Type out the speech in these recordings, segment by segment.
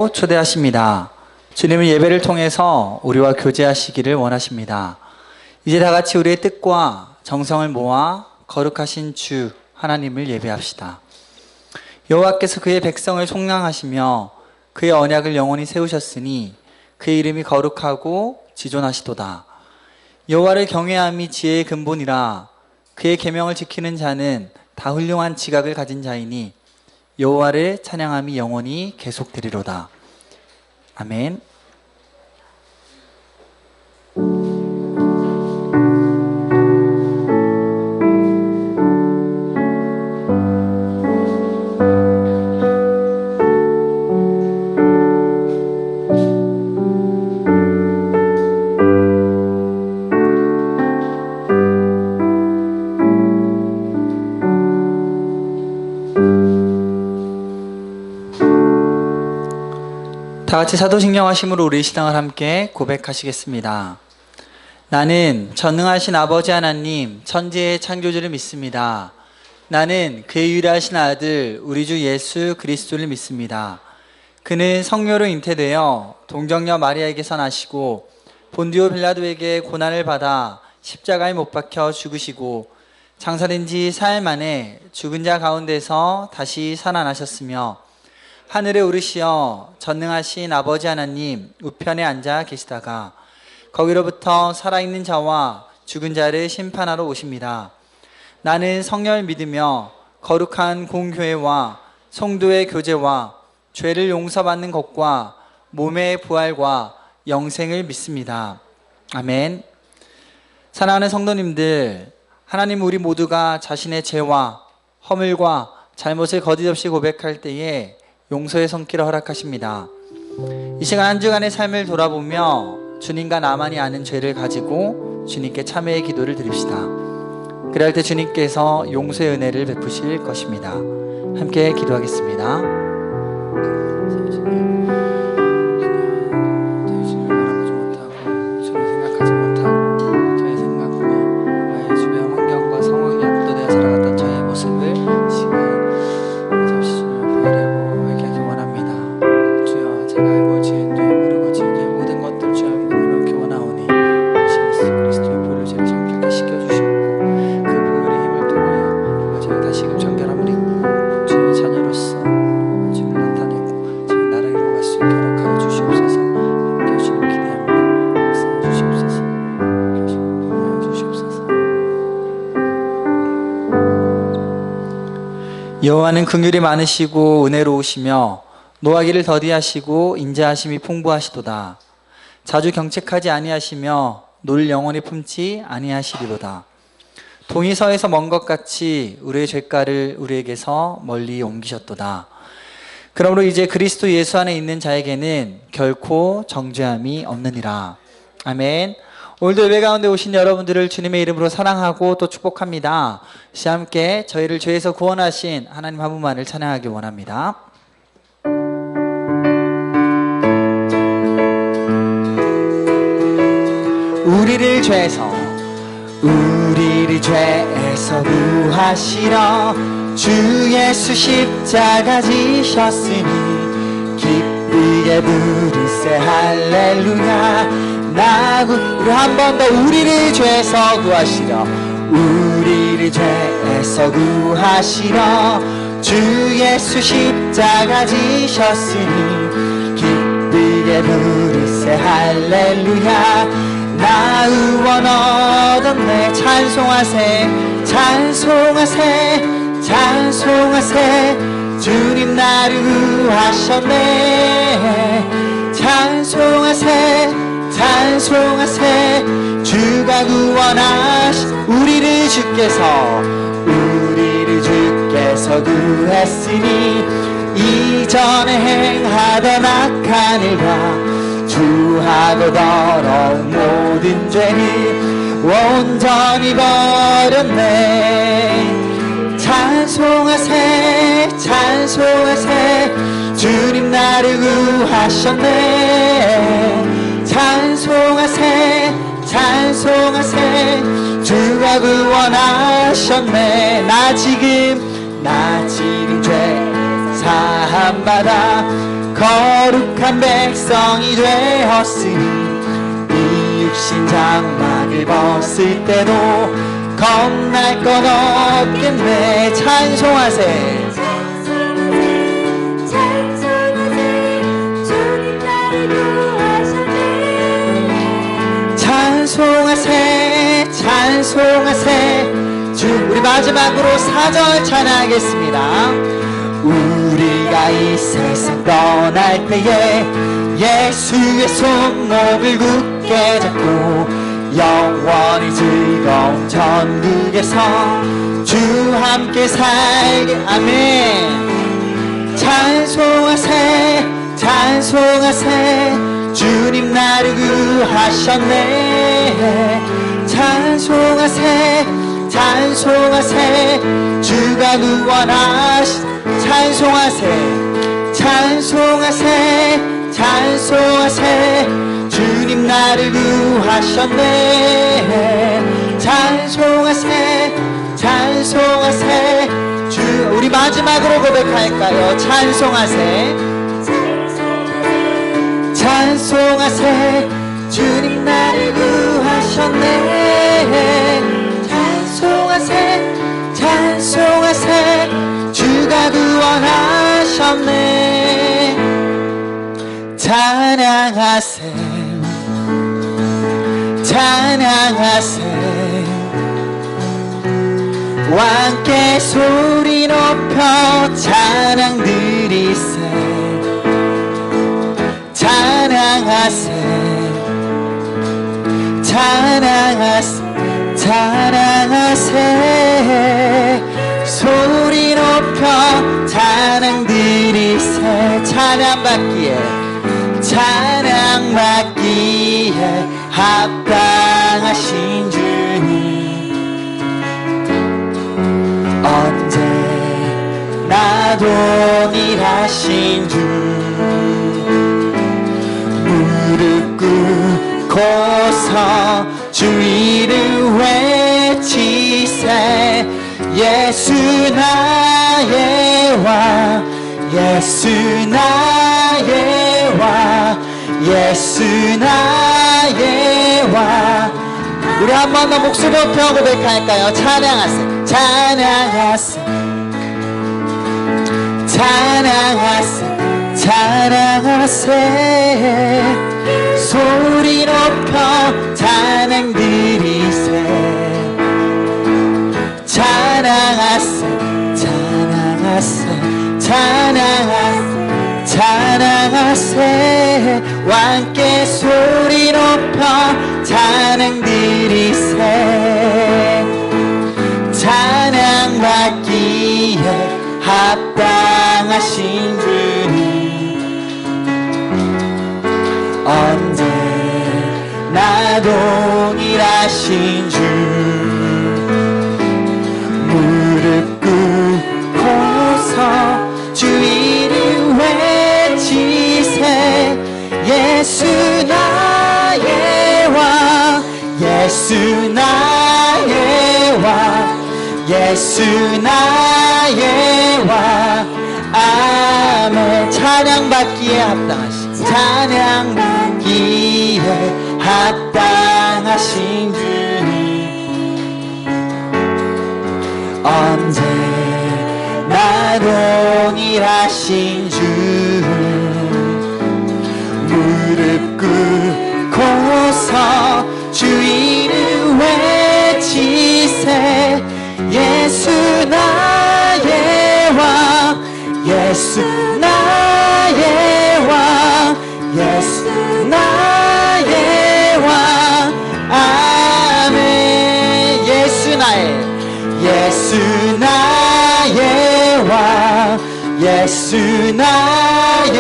초대하십니다. 주님은 예배를 통해서 우리와 교제하시기를 원하십니다. 이제 다 같이 우리의 뜻과 정성을 모아 거룩하신 주 하나님을 예배합시다. 여호와께서 그의 백성을 속량하시며 그의 언약을 영원히 세우셨으니 그의 이름이 거룩하고 지존하시도다. 여호와를 경외함이 지혜의 근본이라. 그의 계명을 지키는 자는 다 훌륭한 지각을 가진 자이니 여호와를 찬양함이 영원히 계속되리로다. 아멘. 다 같이 사도신경 하심으로 우리 신앙을 함께 고백하시겠습니다. 나는 전능하신 아버지 하나님 천지의 창조주를 믿습니다. 나는 그의 유일하신 아들 우리 주 예수 그리스도를 믿습니다. 그는 성녀로 잉태되어 동정녀 마리아에게서 나시고 본디오 빌라도에게 고난을 받아 십자가에 못 박혀 죽으시고 장사된 지 사흘 만에 죽은 자 가운데서 다시 살아나셨으며 하늘에 오르시어 전능하신 아버지 하나님 우편에 앉아 계시다가 거기로부터 살아있는 자와 죽은 자를 심판하러 오십니다. 나는 성령을 믿으며 거룩한 공교회와 성도의 교제와 죄를 용서받는 것과 몸의 부활과 영생을 믿습니다. 아멘. 사랑하는 성도님들, 하나님 우리 모두가 자신의 죄와 허물과 잘못을 거짓없이 고백할 때에 용서의 손길을 허락하십니다. 이 시간 한 주간의 삶을 돌아보며 주님과 나만이 아는 죄를 가지고 주님께 참회의 기도를 드립시다. 그럴 때 주님께서 용서의 은혜를 베푸실 것입니다. 함께 기도하겠습니다. 여호와는 긍휼이 많으시고 은혜로우시며 노하기를 더디하시고 인자하심이 풍부하시도다. 자주 경책하지 아니하시며 노를 영원히 품지 아니하시리로다. 동이 서에서 먼 것 같이 우리의 죄가를 우리에게서 멀리 옮기셨도다. 그러므로 이제 그리스도 예수 안에 있는 자에게는 결코 정죄함이 없느니라. 아멘. 오늘도 예배 가운데 오신 여러분들을 주님의 이름으로 사랑하고 또 축복합니다. 시간 함께 저희를 죄에서 구원하신 하나님 한 분만을 찬양하기 원합니다. 우리를 죄에서 구하시러 주 예수 십자가 지셨으니 기쁘게 부르세 할렐루야. 우리 한 번 더 우리를 죄에서 구하시러 주 예수 십자가 지셨으니 기쁘게 부르세 할렐루야. 나 의원 얻었네. 찬송하세 주님 나를 구하셨네. 찬송하세 주가 구원하신 우리를 주께서 구했으니 이전에 행하던 악한 일과 주하고 더러운 모든 죄를 온전히 버렸네. 찬송하세 주님 나를 구하셨네. 찬송하세 주가 구원하셨네. 나 지금 죄 사함받아 거룩한 백성이 되었으니 이 육신 장막을 벗을 때도 겁날 건 없겠네. 찬송하세 찬송하세 찬송하세 주. 우리 마지막으로 4절 찬양하겠습니다. 우리가 이 세상 떠날 때에 예수의 손목을 굳게 잡고 영원히 즐거운 천국에서 주 함께 살게. 아멘. 찬송하세 찬송하세 주님 나를 구하셨네. 찬송하세 찬송하세 주가 구원하시. 찬송하세 찬송하세 찬송하세 주님 나를 구하셨네. 찬송하세 찬송하세 주. 우리 마지막으로 고백할까요? 찬송하세 찬송하세 주님 나를 구하셨네. 찬송하세 찬송하세 주가 구원하셨네. 찬양하세 찬양하세 왕께 소리 높여 찬양 드리세. 찬양하세 찬양하세 찬양하세 소리 높여 찬양 드리세. 찬양받기에 찬양받기에 합당하신 주님 언제나 동일하신 주 무릎 꿇고서 주 이름 외치세. 예수 나의 왕 예수 나의 왕 예수 나의 왕. 우리 한 번 더 목소리 높여 고백할까요? 찬양하세 찬양하세 찬양하세 찬양하세 소리 높여 찬양 드리세. 찬양하세 찬양하세 찬양하세 찬양하세 왕께 소리 높여 찬양 드리세. 찬양받기에 합당하신 주님 언제나 동일하신 주 무릎 꿇고서 주 이름 외치세. 예수 나의 왕 예수 나의 왕 예수 나의 왕. 아멘. 찬양받기에 합당하신 찬양받기에 합당하신 주님 언제나 동일하신 주 무릎 꿇고서 주 이름 외치세. 예수 나의 왕 예수 나의 왕 예수 나의 왕. 아멘. 예수 나의 왕 예수 나의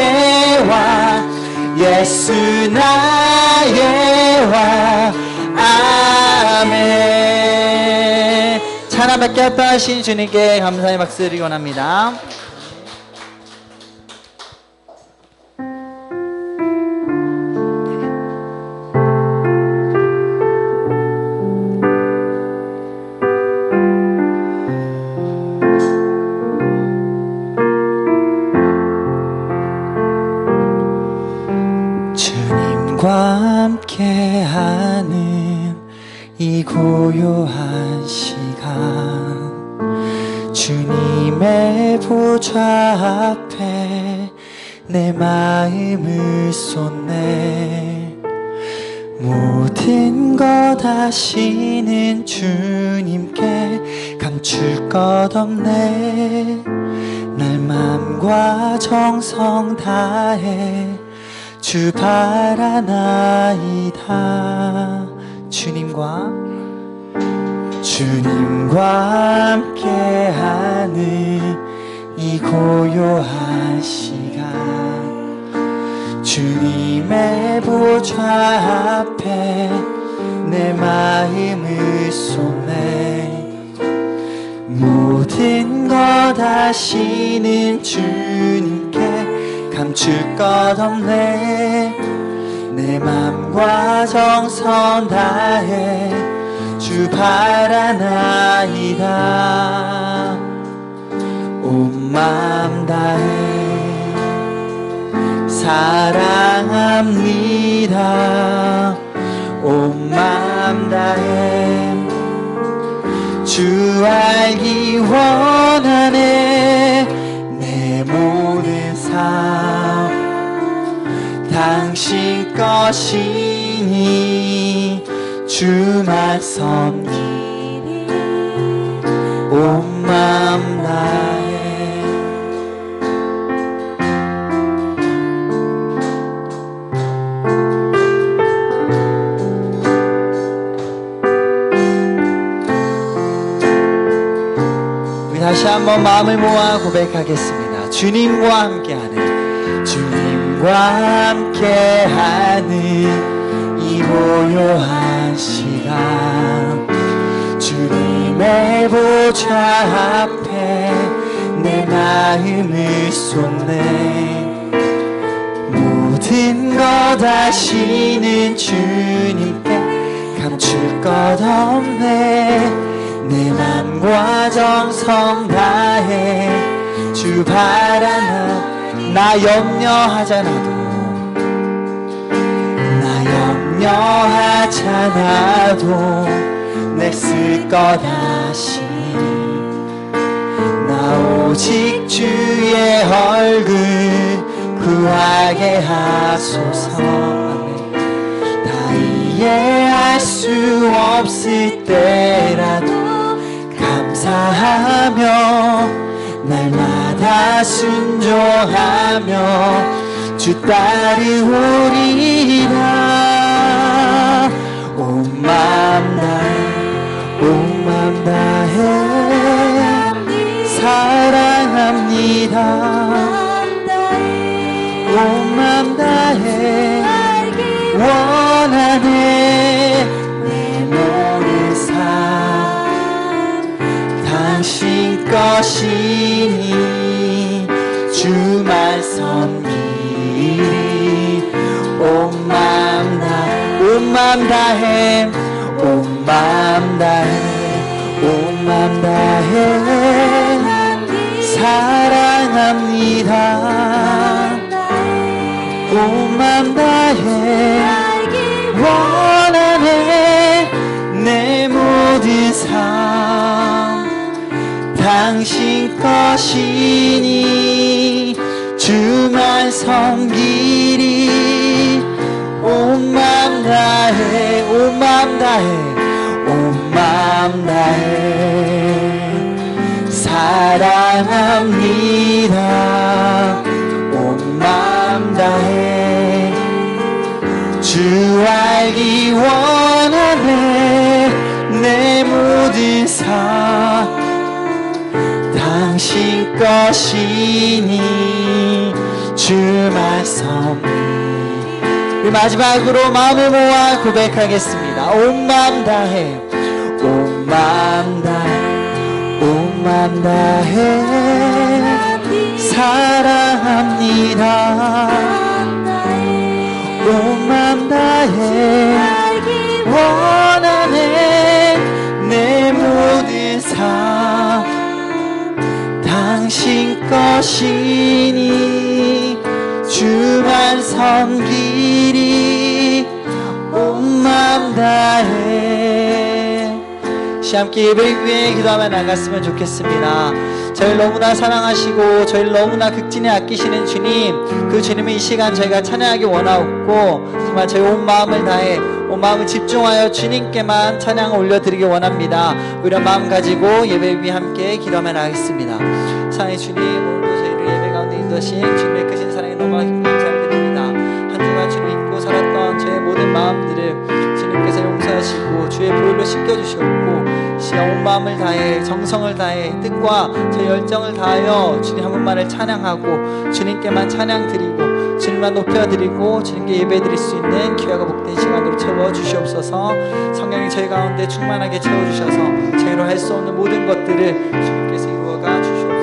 왕 예수 나의 왕. 아멘. 찬양받게 합당하신 주님께 감사의 박수 드리기 원합니다. 주님과 함께하는 이 고요한 시간, 주님의 보좌 앞에 내 마음을 쏟네. 모든 것 아시는 주님께 감출 것 없네. 날 맘과 정성 다해 주 바라나이다. 주님과 함께하는 이 고요한 시간, 주님의 보좌 앞에 내 마음을 쏟네. 모든 것 아시는 주님께 감출 것 없네. 내 맘과 정성 다해 주 바라나이다. 온 맘 다해 사랑합니다. 온 맘 다해 주 알기 원하네. 내 모든 삶 당신 것이니 주만 섬기리. 온 맘 다해. 우리 다시 한번 마음을 모아 고백하겠습니다. 주님과 함께하는 이 고요한 시간, 주님의 보좌 앞에 내 마음을 쏟네. 모든 것 아시는 주님께 감출 것 없네. 내 맘과 정성 다해 주 바라나. 나 염려하잖아도 내 쓸 것 아시니. 나 오직 주의 얼굴 구하게 하소서. 다 이해할 수 없을 때라도 감사하며 날마다 순종하며 주 따르오리라. 온 맘 다해 사랑합니다. 온 맘 다해 원하네. 내 모든 삶 당신 것이니 주만 섬기리. 온 맘 다해 사랑합니다. 온 맘 다해 원하네. 내 모든 삶 당신 것이니 주만 섬기리. 온 맘 다해 사랑합니다. 온 맘 다해 주 알기 원하네. 내 모든 삶 당신 것이니 주만 섬기리. 마지막으로 마음을 모아 고백하겠습니다. 온 맘 다해 사랑합니다. 온 맘 다해 원하네. 내 모든 삶 당신 것이니 주만 섬기리 온 마음 다해. 함께 예배 위에 기도하며 나갔으면 좋겠습니다. 저희를 너무나 사랑하시고 저희를 너무나 극진히 아끼시는 주님, 그 주님을 이 시간 저희가 찬양하기 원하옵고 정말 저희 온 마음을 다해 온 마음을 집중하여 주님께만 찬양을 올려드리기 원합니다. 이런 마음 가지고 예배 위에 함께 기도하며 나가겠습니다. 사랑의 주님, 오늘도 저희를 예배 가운데 인도하신 주님의 크신 사랑에 너무나 감사를 드립니다. 한 주간 주님 잊고 살았던 저의 모든 마음들을 주님께서 용서하시고 주의 보혈로 씻겨주시옵고 시간 온 마음을 다해 정성을 다해 뜻과 저의 열정을 다하여 주님 한 분만을 찬양하고 주님께만 찬양 드리고 주님만 높여드리고 주님께 예배드릴 수 있는 귀하고 복된 시간으로 채워주시옵소서. 성령이 저희 가운데 충만하게 채워주셔서 저희로 할 수 없는 모든 것들을 주님께서 이루어가 주시옵소서.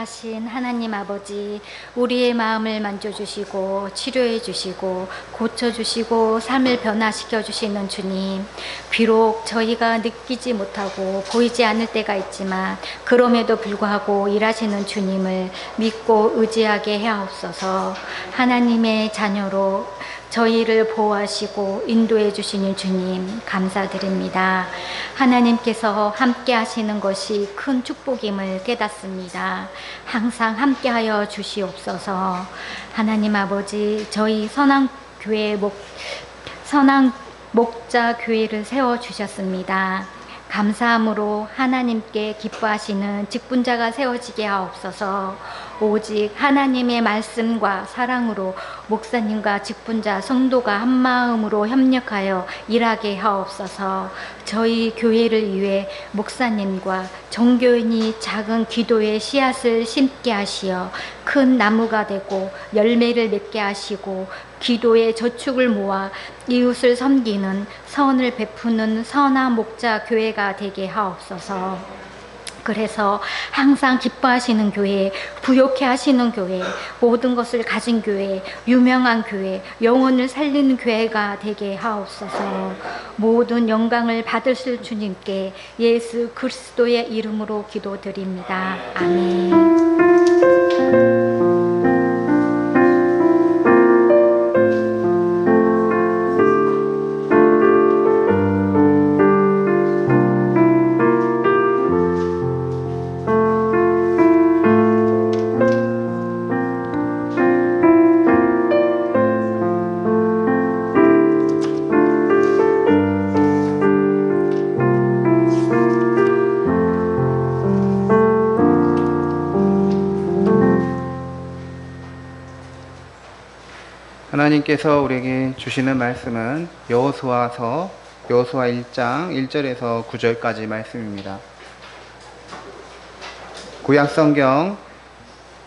하신 하나님 아버지, 우리의 마음을 만져주시고 치료해주시고 고쳐주시고 삶을 변화시켜 주시는 주님, 비록 저희가 느끼지 못하고 보이지 않을 때가 있지만 그럼에도 불구하고 일하시는 주님을 믿고 의지하게 하옵소서. 하나님의 자녀로 저희를 보호하시고 인도해 주시는 주님 감사드립니다. 하나님께서 함께 하시는 것이 큰 축복임을 깨닫습니다. 항상 함께하여 주시옵소서. 하나님 아버지, 저희 선앙교회 선앙 목자 교회를 세워주셨습니다. 감사함으로 하나님께 기뻐하시는 직분자가 세워지게 하옵소서. 오직 하나님의 말씀과 사랑으로 목사님과 직분자 성도가 한마음으로 협력하여 일하게 하옵소서. 저희 교회를 위해 목사님과 정교인이 작은 기도의 씨앗을 심게 하시어 큰 나무가 되고 열매를 맺게 하시고 기도의 저축을 모아 이웃을 섬기는 선을 베푸는 선한 목자 교회가 되게 하옵소서. 그래서 항상 기뻐하시는 교회, 부욕해 하시는 교회, 모든 것을 가진 교회, 유명한 교회, 영혼을 살리는 교회가 되게 하옵소서. 모든 영광을 받으실 주님께 예수 그리스도의 이름으로 기도드립니다. 아멘. 하나님께서 우리에게 주시는 말씀은 여호수아서 여호수아 1장 1절에서 9절까지 말씀입니다. 구약성경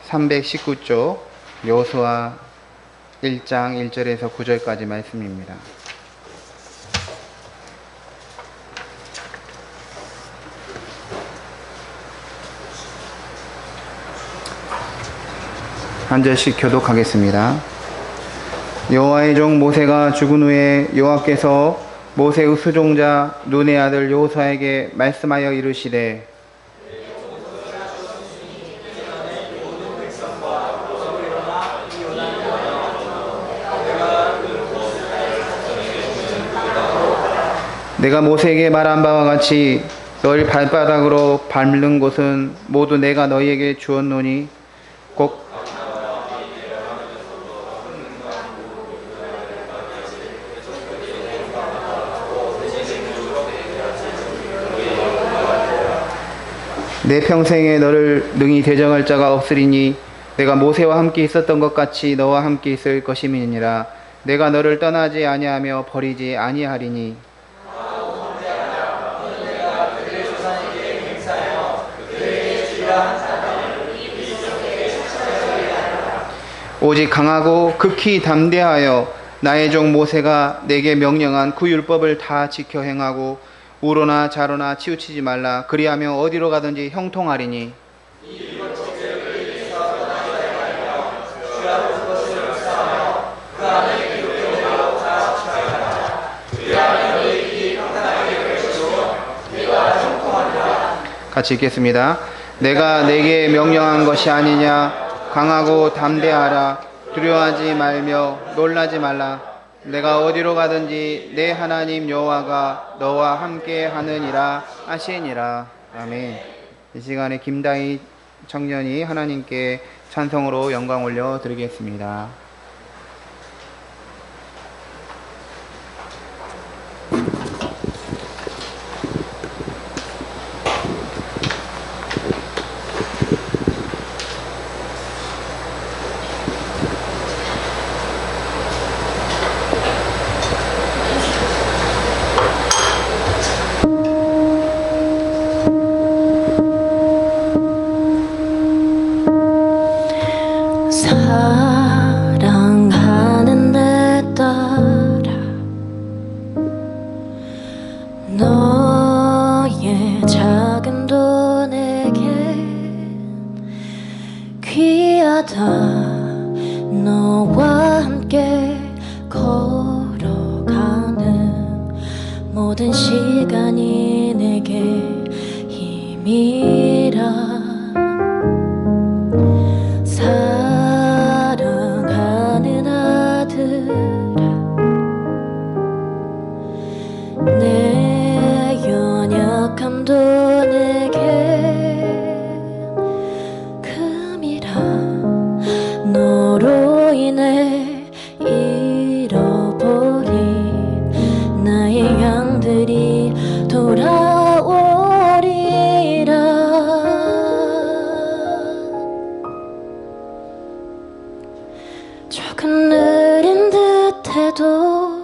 319쪽 여호수아 1장 1절에서 9절까지 말씀입니다. 한 절씩 교독하겠습니다. 여호와의 종 모세가 죽은 후에 여호와께서 모세의 수종자 눈의 아들 여호수아에게 말씀하여 이르시되 내가 모세에게 말한 바와 같이 너희 발바닥으로 밟는 곳은 모두 내가 너희에게 주었노니 꼭 내 평생에 너를 능히 대적할 자가 없으리니 내가 모세와 함께 있었던 것 같이 너와 함께 있을 것임이니라. 내가 너를 떠나지 아니하며 버리지 아니하리니 오직 강하고 극히 담대하여 나의 종 모세가 내게 명령한 그 율법을 다 지켜 행하고 우로나 좌로나 치우치지 말라. 그리하면 어디로 가든지 형통하리니 같이 읽겠습니다. 내가 내게 명령한 것이 아니냐. 강하고 담대하라. 두려워하지 말며 놀라지 말라. 내가 어디로 가든지 내 하나님 여호와가 너와 함께 하느니라 하시니라. 아멘. 이 시간에 김다희 청년이 하나님께 찬송으로 영광 올려 드리겠습니다. 사랑하는 내 딸아, 너의 자금도 내게 귀하다. 너와 함께 걸어가는 모든 시간이 내게 힘이라. 사랑하는 아들아, 내 연약함도 내게 금이라. 너로 인해 잃어버린 나의 양들이 돌아오리라. 조금 느린 듯해도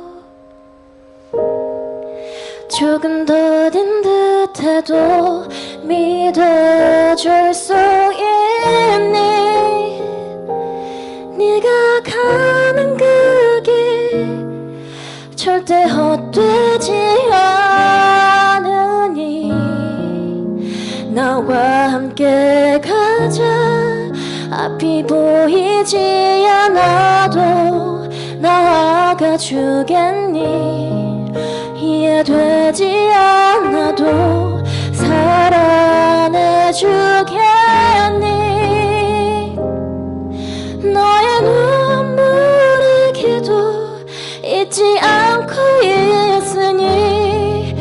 조금 더딘 듯해도 믿어줄 수 있니? 네가 가는 그 길 절대 헛되지 않으니 나와 함께 가자. 앞이 보이지 않아도 나아가 주겠니? 이해되지 않아도 사랑해 주겠니? 너의 눈물의 기도 잊지 않고 있으니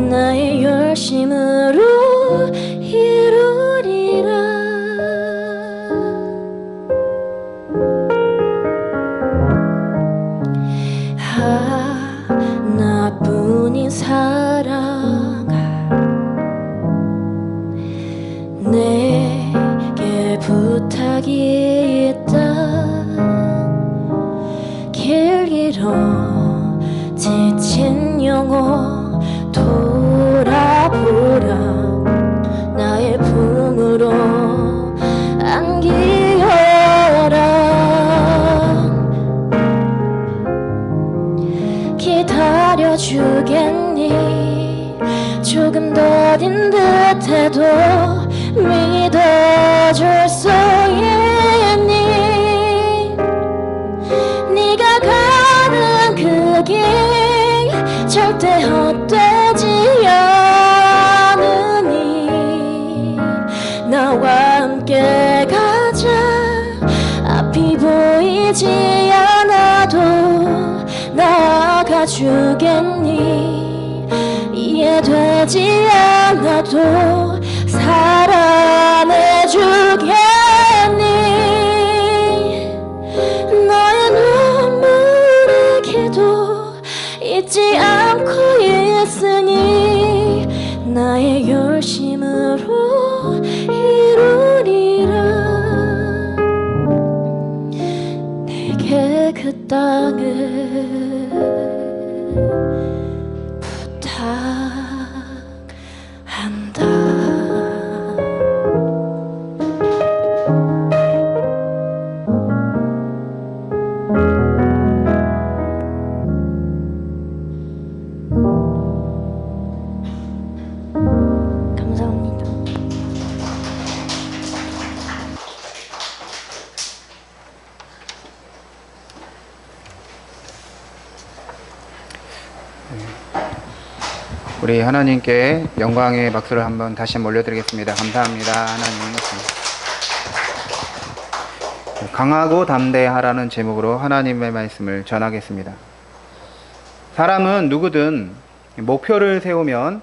나의 열심으로 이루리라. 하나뿐인 사랑아, 내게 부탁이 있다. 길 잃어 지친 영혼 돌아보라. 나의 품으로 안기어라. 기다려주겠니? 조금 더딘 듯해도 믿어줄 수 있니? 네가 가는 그 길 절대 헛되지 않으니 나와 함께 가자. 앞이 보이지 않아도 나아가 주겠니? 이해되지 않아도 사랑해 주겠니? 너의 눈물의 기도 잊지 않고 있으니 나의 열심으로 이루리라. 내게 그 땅을 부탁한다. 감사합니다. 우리 하나님께 영광의 박수를 다시 한번 올려드리겠습니다. 감사합니다. 하나님. 강하고 담대하라는 제목으로 하나님의 말씀을 전하겠습니다. 사람은 누구든 목표를 세우면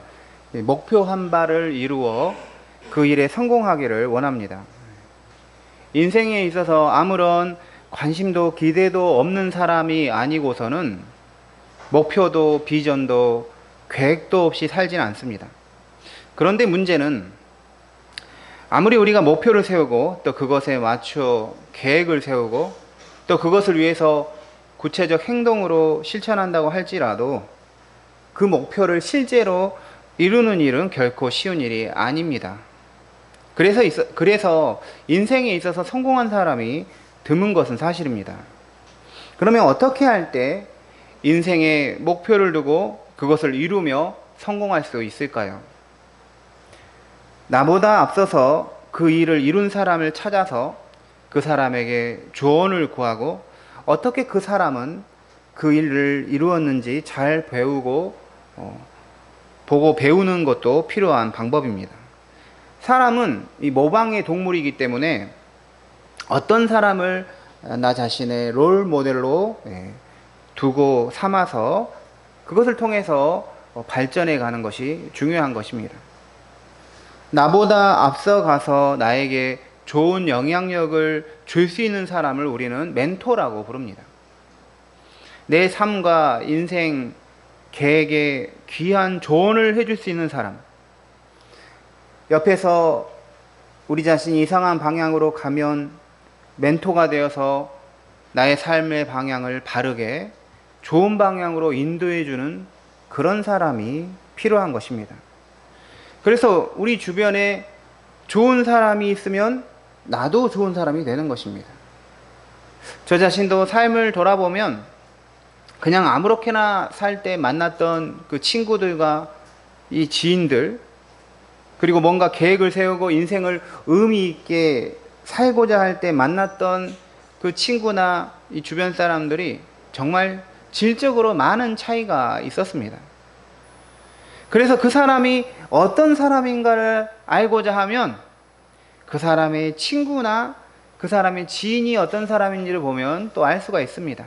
목표 한 발을 이루어 그 일에 성공하기를 원합니다. 인생에 있어서 아무런 관심도 기대도 없는 사람이 아니고서는 목표도 비전도 계획도 없이 살지는 않습니다. 그런데 문제는 아무리 우리가 목표를 세우고 또 그것에 맞춰 계획을 세우고 또 그것을 위해서 구체적 행동으로 실천한다고 할지라도 그 목표를 실제로 이루는 일은 결코 쉬운 일이 아닙니다. 그래서 인생에 있어서 성공한 사람이 드문 것은 사실입니다. 그러면 어떻게 할 때 인생에 목표를 두고 그것을 이루며 성공할 수 있을까요? 나보다 앞서서 그 일을 이룬 사람을 찾아서 그 사람에게 조언을 구하고 어떻게 그 사람은 그 일을 이루었는지 잘 배우고 보고 배우는 것도 필요한 방법입니다. 사람은 이 모방의 동물이기 때문에 어떤 사람을 나 자신의 롤 모델로 두고 삼아서 그것을 통해서 발전해 가는 것이 중요한 것입니다. 나보다 앞서가서 나에게 좋은 영향력을 줄 수 있는 사람을 우리는 멘토라고 부릅니다. 내 삶과 인생 계획에 귀한 조언을 해줄 수 있는 사람, 옆에서 우리 자신이 이상한 방향으로 가면 멘토가 되어서 나의 삶의 방향을 바르게 좋은 방향으로 인도해주는 그런 사람이 필요한 것입니다. 그래서 우리 주변에 좋은 사람이 있으면 나도 좋은 사람이 되는 것입니다. 저 자신도 삶을 돌아보면 그냥 아무렇게나 살 때 만났던 그 친구들과 이 지인들, 그리고 뭔가 계획을 세우고 인생을 의미 있게 살고자 할 때 만났던 그 친구나 이 주변 사람들이 정말 질적으로 많은 차이가 있었습니다. 그래서 그 사람이 어떤 사람인가를 알고자 하면 그 사람의 친구나 그 사람의 지인이 어떤 사람인지를 보면 또 알 수가 있습니다.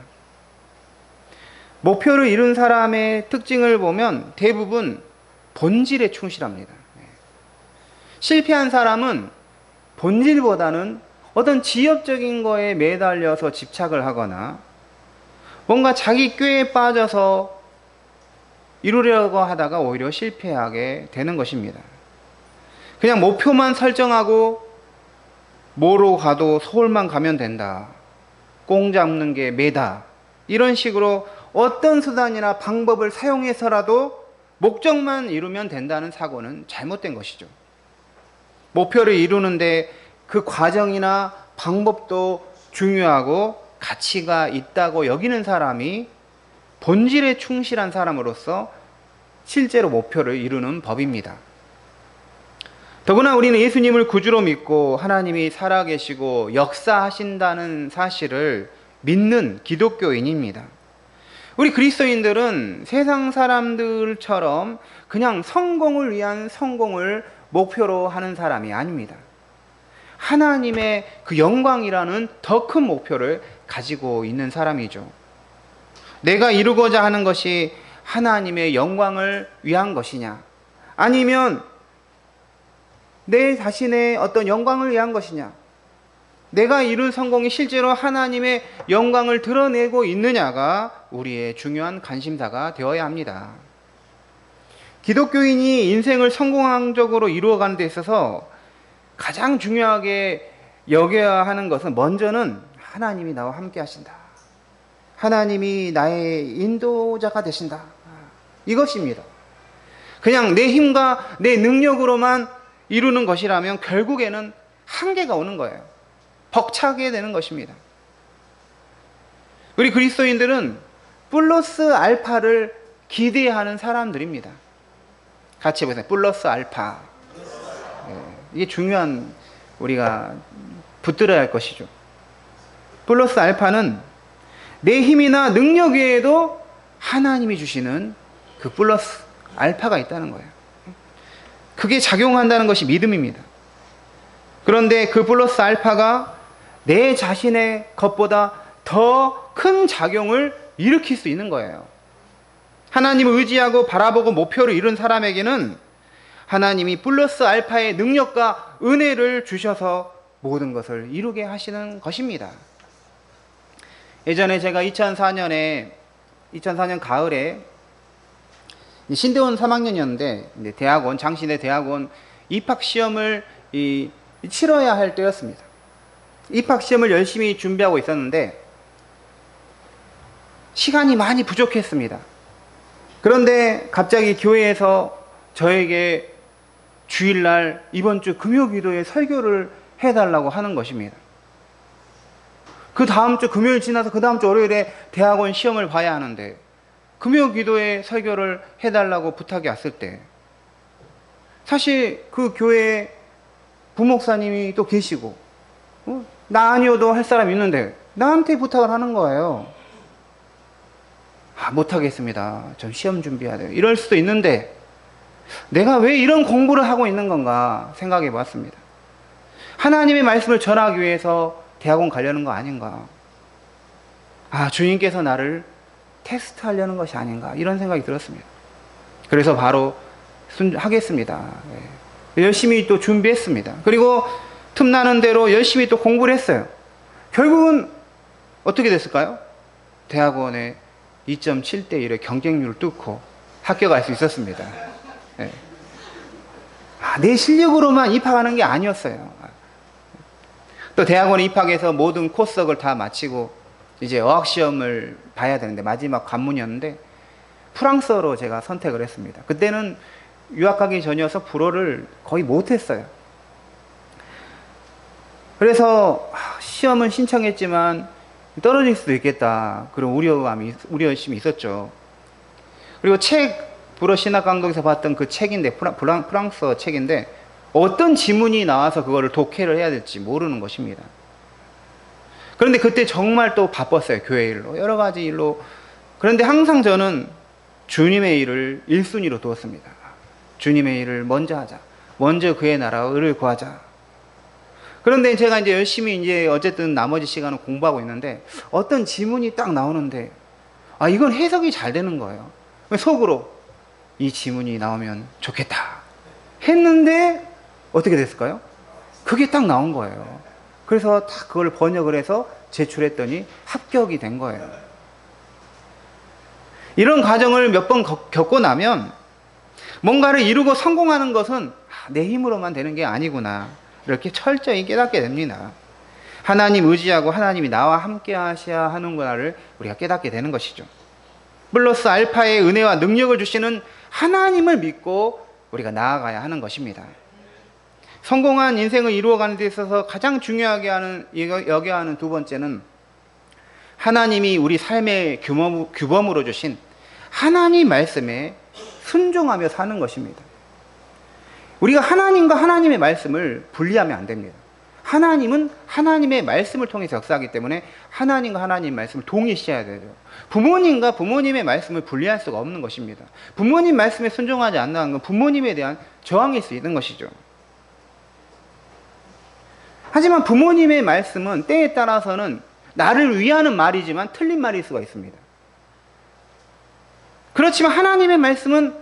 목표를 이룬 사람의 특징을 보면 대부분 본질에 충실합니다. 실패한 사람은 본질보다는 어떤 지엽적인 거에 매달려서 집착을 하거나 뭔가 자기 꾀에 빠져서 이루려고 하다가 오히려 실패하게 되는 것입니다. 그냥 목표만 설정하고 뭐로 가도 서울만 가면 된다, 꽁 잡는 게 매다, 이런 식으로 어떤 수단이나 방법을 사용해서라도 목적만 이루면 된다는 사고는 잘못된 것이죠. 목표를 이루는데 그 과정이나 방법도 중요하고 가치가 있다고 여기는 사람이 본질에 충실한 사람으로서 실제로 목표를 이루는 법입니다. 더구나 우리는 예수님을 구주로 믿고 하나님이 살아계시고 역사하신다는 사실을 믿는 기독교인입니다. 우리 그리스도인들은 세상 사람들처럼 그냥 성공을 위한 성공을 목표로 하는 사람이 아닙니다. 하나님의 그 영광이라는 더 큰 목표를 가지고 있는 사람이죠. 내가 이루고자 하는 것이 하나님의 영광을 위한 것이냐, 아니면 내 자신의 어떤 영광을 위한 것이냐, 내가 이룬 성공이 실제로 하나님의 영광을 드러내고 있느냐가 우리의 중요한 관심사가 되어야 합니다. 기독교인이 인생을 성공적으로 이루어가는 데 있어서 가장 중요하게 여겨야 하는 것은 먼저는 하나님이 나와 함께 하신다, 하나님이 나의 인도자가 되신다, 이것입니다. 그냥 내 힘과 내 능력으로만 이루는 것이라면 결국에는 한계가 오는 거예요. 벅차게 되는 것입니다. 우리 그리스도인들은 플러스 알파를 기대하는 사람들입니다. 같이 해보세요. 플러스 알파. 이게 중요한, 우리가 붙들어야 할 것이죠. 플러스 알파는 내 힘이나 능력 외에도 하나님이 주시는 그 플러스 알파가 있다는 거예요. 그게 작용한다는 것이 믿음입니다. 그런데 그 플러스 알파가 내 자신의 것보다 더 큰 작용을 일으킬 수 있는 거예요. 하나님을 의지하고 바라보고 목표를 이룬 사람에게는 하나님이 플러스 알파의 능력과 은혜를 주셔서 모든 것을 이루게 하시는 것입니다. 예전에 제가 2004년 가을에 신대원 3학년이었는데 대학원, 장신대 대학원 입학시험을 치러야 할 때였습니다. 입학시험을 열심히 준비하고 있었는데 시간이 많이 부족했습니다. 그런데 갑자기 교회에서 저에게 주일날 이번 주 금요기도에 설교를 해달라고 하는 것입니다. 그 다음 주 금요일 지나서 그 다음 주 월요일에 대학원 시험을 봐야 하는데 금요기도에 설교를 해달라고 부탁이 왔을 때 사실 그 교회에 부목사님이 또 계시고 나 아니어도 할 사람이 있는데 나한테 부탁을 하는 거예요. 못하겠습니다. 전 시험 준비해야 돼요. 이럴 수도 있는데 내가 왜 이런 공부를 하고 있는 건가 생각해 봤습니다. 하나님의 말씀을 전하기 위해서 대학원 가려는 거 아닌가? 주님께서 나를 테스트하려는 것이 아닌가? 이런 생각이 들었습니다. 그래서 바로 하겠습니다. 열심히 또 준비했습니다. 그리고 틈나는 대로 열심히 또 공부를 했어요. 결국은 어떻게 됐을까요? 대학원에 2.7대 1의 경쟁률을 뚫고 합격할 수 있었습니다. 내 실력으로만 입학하는 게 아니었어요. 또 대학원에 입학해서 모든 코스석을 다 마치고 이제 어학시험을 봐야 되는데 마지막 관문이었는데 프랑스어로 제가 선택을 했습니다. 그때는 유학하기 전이어서 불어를 거의 못했어요. 그래서 시험은 신청했지만 떨어질 수도 있겠다 그런 우려심이 있었죠. 그리고 불어 신학 강독에서 봤던 그 책인데 프랑스어 책인데 어떤 지문이 나와서 그거를 독해를 해야 될지 모르는 것입니다. 그런데 그때 정말 또 바빴어요. 교회 일로 여러 가지 일로. 그런데 항상 저는 주님의 일을 1순위로 두었습니다. 주님의 일을 먼저 하자. 먼저 그의 나라와 의를 구하자. 그런데 제가 이제 열심히 어쨌든 나머지 시간은 공부하고 있는데 어떤 지문이 딱 나오는데 이건 해석이 잘 되는 거예요. 속으로 이 지문이 나오면 좋겠다 했는데 어떻게 됐을까요? 그게 딱 나온 거예요. 그래서 딱 그걸 번역을 해서 제출했더니 합격이 된 거예요. 이런 과정을 몇 번 겪고 나면 뭔가를 이루고 성공하는 것은 내 힘으로만 되는 게 아니구나 이렇게 철저히 깨닫게 됩니다. 하나님 의지하고 하나님이 나와 함께 하셔야 하는구나를 우리가 깨닫게 되는 것이죠. 플러스 알파의 은혜와 능력을 주시는 하나님을 믿고 우리가 나아가야 하는 것입니다. 성공한 인생을 이루어가는 데 있어서 가장 중요하게 여겨야 하는 두 번째는 하나님이 우리 삶의 규범으로 주신 하나님 말씀에 순종하며 사는 것입니다. 우리가 하나님과 하나님의 말씀을 분리하면 안 됩니다. 하나님은 하나님의 말씀을 통해서 역사하기 때문에 하나님과 하나님의 말씀을 동일시해야 되죠. 부모님과 부모님의 말씀을 분리할 수가 없는 것입니다. 부모님 말씀에 순종하지 않는 건 부모님에 대한 저항일 수 있는 것이죠. 하지만 부모님의 말씀은 때에 따라서는 나를 위하는 말이지만 틀린 말일 수가 있습니다. 그렇지만 하나님의 말씀은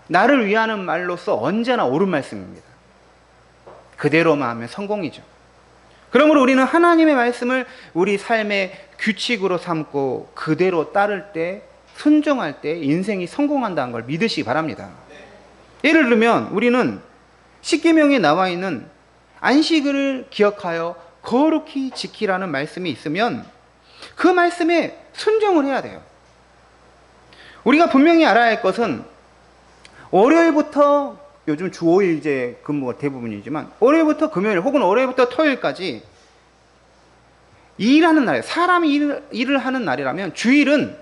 나를 위하는 말로서 언제나 옳은 말씀입니다. 그대로만 하면 성공이죠. 그러므로 우리는 하나님의 말씀을 우리 삶의 규칙으로 삼고 그대로 따를 때, 순종할 때 인생이 성공한다는 걸 믿으시기 바랍니다. 예를 들면 우리는 십계명에 나와 있는 안식일을 기억하여 거룩히 지키라는 말씀이 있으면 그 말씀에 순종을 해야 돼요. 우리가 분명히 알아야 할 것은 월요일부터 요즘 주 5일제 근무가 대부분이지만 월요일부터 금요일 혹은 월요일부터 토요일까지 일하는 날이에요. 사람이 일을 하는 날이라면 주일은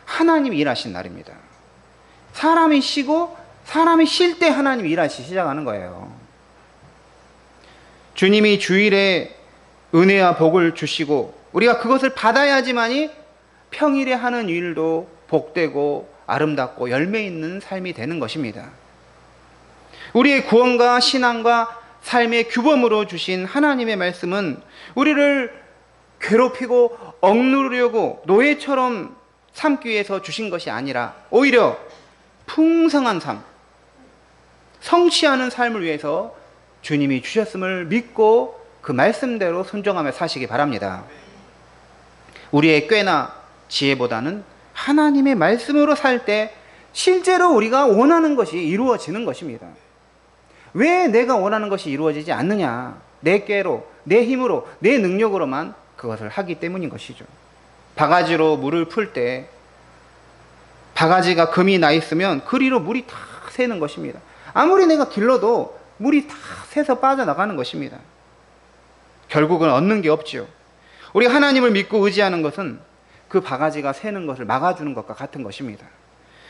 하나님이 일하신 날입니다. 사람이 쉬고 사람이 쉴 때 하나님이 일하시기 시작하는 거예요. 주님이 주일에 은혜와 복을 주시고 우리가 그것을 받아야지만이 평일에 하는 일도 복되고 아름답고 열매 있는 삶이 되는 것입니다. 우리의 구원과 신앙과 삶의 규범으로 주신 하나님의 말씀은 우리를 괴롭히고 억누르려고 노예처럼 삼기 위해서 주신 것이 아니라 오히려 풍성한 삶, 성취하는 삶을 위해서 주님이 주셨음을 믿고 그 말씀대로 순종하며 사시기 바랍니다. 우리의 꾀나 지혜보다는 하나님의 말씀으로 살 때 실제로 우리가 원하는 것이 이루어지는 것입니다. 왜 내가 원하는 것이 이루어지지 않느냐? 내 꾀로, 내 힘으로, 내 능력으로만 그것을 하기 때문인 것이죠. 바가지로 물을 풀 때 바가지가 금이 나 있으면 그리로 물이 다 새는 것입니다. 아무리 내가 길러도 물이 다 새서 빠져나가는 것입니다. 결국은 얻는 게 없지요. 우리가 하나님을 믿고 의지하는 것은 그 바가지가 새는 것을 막아주는 것과 같은 것입니다.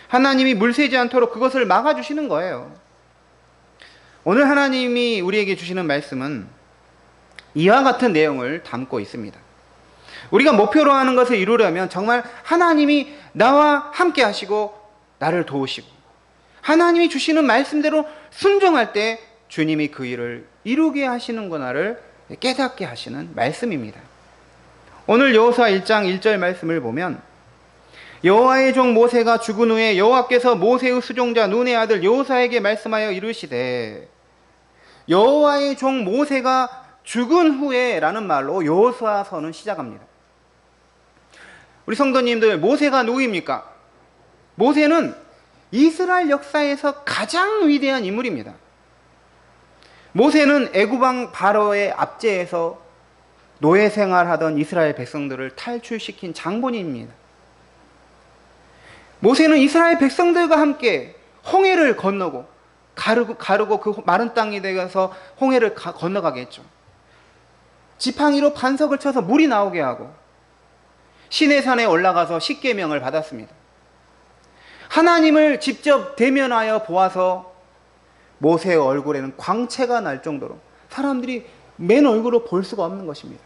하나님이 물 새지 않도록 그것을 막아주시는 거예요. 오늘 하나님이 우리에게 주시는 말씀은 이와 같은 내용을 담고 있습니다. 우리가 목표로 하는 것을 이루려면 정말 하나님이 나와 함께 하시고 나를 도우시고 하나님이 주시는 말씀대로 순종할 때 주님이 그 일을 이루게 하시는구나를 깨닫게 하시는 말씀입니다. 오늘 여호수아 1장 1절 말씀을 보면 여호와의 종 모세가 죽은 후에 여호와께서 모세의 수종자 눈의 아들 여호수아에게 말씀하여 이르시되, 여호와의 종 모세가 죽은 후에 라는 말로 여호수아서는 시작합니다. 우리 성도님들, 모세가 누구입니까? 모세는 이스라엘 역사에서 가장 위대한 인물입니다. 모세는 애굽왕 바로의 압제에서 노예 생활하던 이스라엘 백성들을 탈출시킨 장본인입니다. 모세는 이스라엘 백성들과 함께 홍해를 건너고 가르고 그 마른 땅에 대해서 홍해를 건너가게 했죠. 지팡이로 반석을 쳐서 물이 나오게 하고 시내산에 올라가서 십계명을 받았습니다. 하나님을 직접 대면하여 보아서 모세의 얼굴에는 광채가 날 정도로 사람들이 맨 얼굴로 볼 수가 없는 것입니다.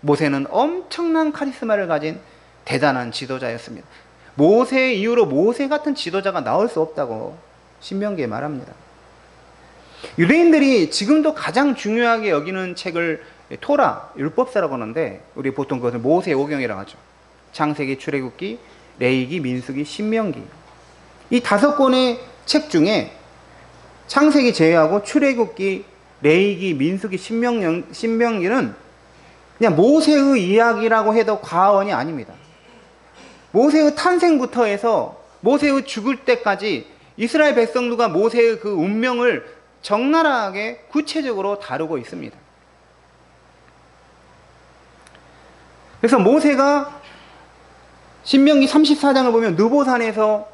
모세는 엄청난 카리스마를 가진 대단한 지도자였습니다. 모세 이후로 모세 같은 지도자가 나올 수 없다고 신명기에 말합니다. 유대인들이 지금도 가장 중요하게 여기는 책을 토라, 율법서라고 하는데 우리 보통 그것을 모세오경이라고 하죠. 창세기, 출애굽기, 레위기, 민수기, 신명기. 이 5권의 책 중에 창세기 제외하고 출애굽기, 레위기, 민수기, 신명기는 그냥 모세의 이야기라고 해도 과언이 아닙니다. 모세의 탄생부터 해서 모세의 죽을 때까지 이스라엘 백성들과 모세의 그 운명을 적나라하게 구체적으로 다루고 있습니다. 그래서 모세가 신명기 34장을 보면 느보산에서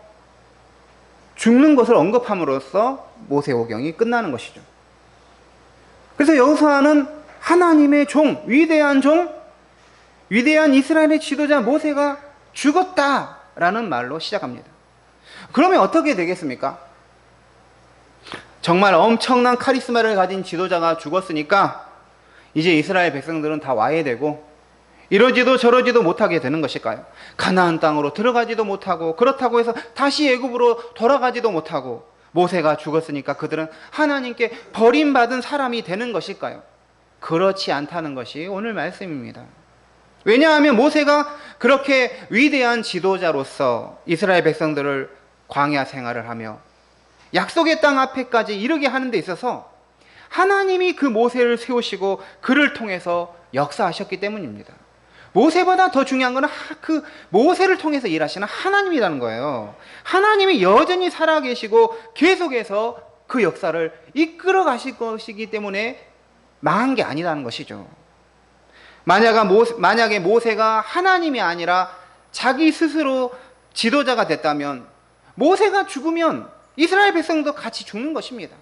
죽는 것을 언급함으로써 모세오경이 끝나는 것이죠. 그래서 여호수아는 하나님의 종, 위대한 이스라엘의 지도자 모세가 죽었다라는 말로 시작합니다. 그러면 어떻게 되겠습니까? 정말 엄청난 카리스마를 가진 지도자가 죽었으니까 이제 이스라엘 백성들은 다 와해되고 이러지도 저러지도 못하게 되는 것일까요? 가나안 땅으로 들어가지도 못하고 그렇다고 해서 다시 애굽으로 돌아가지도 못하고 모세가 죽었으니까 그들은 하나님께 버림받은 사람이 되는 것일까요? 그렇지 않다는 것이 오늘 말씀입니다. 왜냐하면 모세가 그렇게 위대한 지도자로서 이스라엘 백성들을 광야 생활을 하며 약속의 땅 앞에까지 이르게 하는 데 있어서 하나님이 그 모세를 세우시고 그를 통해서 역사하셨기 때문입니다. 모세보다 더 중요한 것은 그 모세를 통해서 일하시는 하나님이라는 거예요. 하나님이 여전히 살아계시고 계속해서 그 역사를 이끌어 가실 것이기 때문에 망한 게 아니라는 것이죠. 만약에 모세가 하나님이 아니라 자기 스스로 지도자가 됐다면 모세가 죽으면 이스라엘 백성도 같이 죽는 것입니다.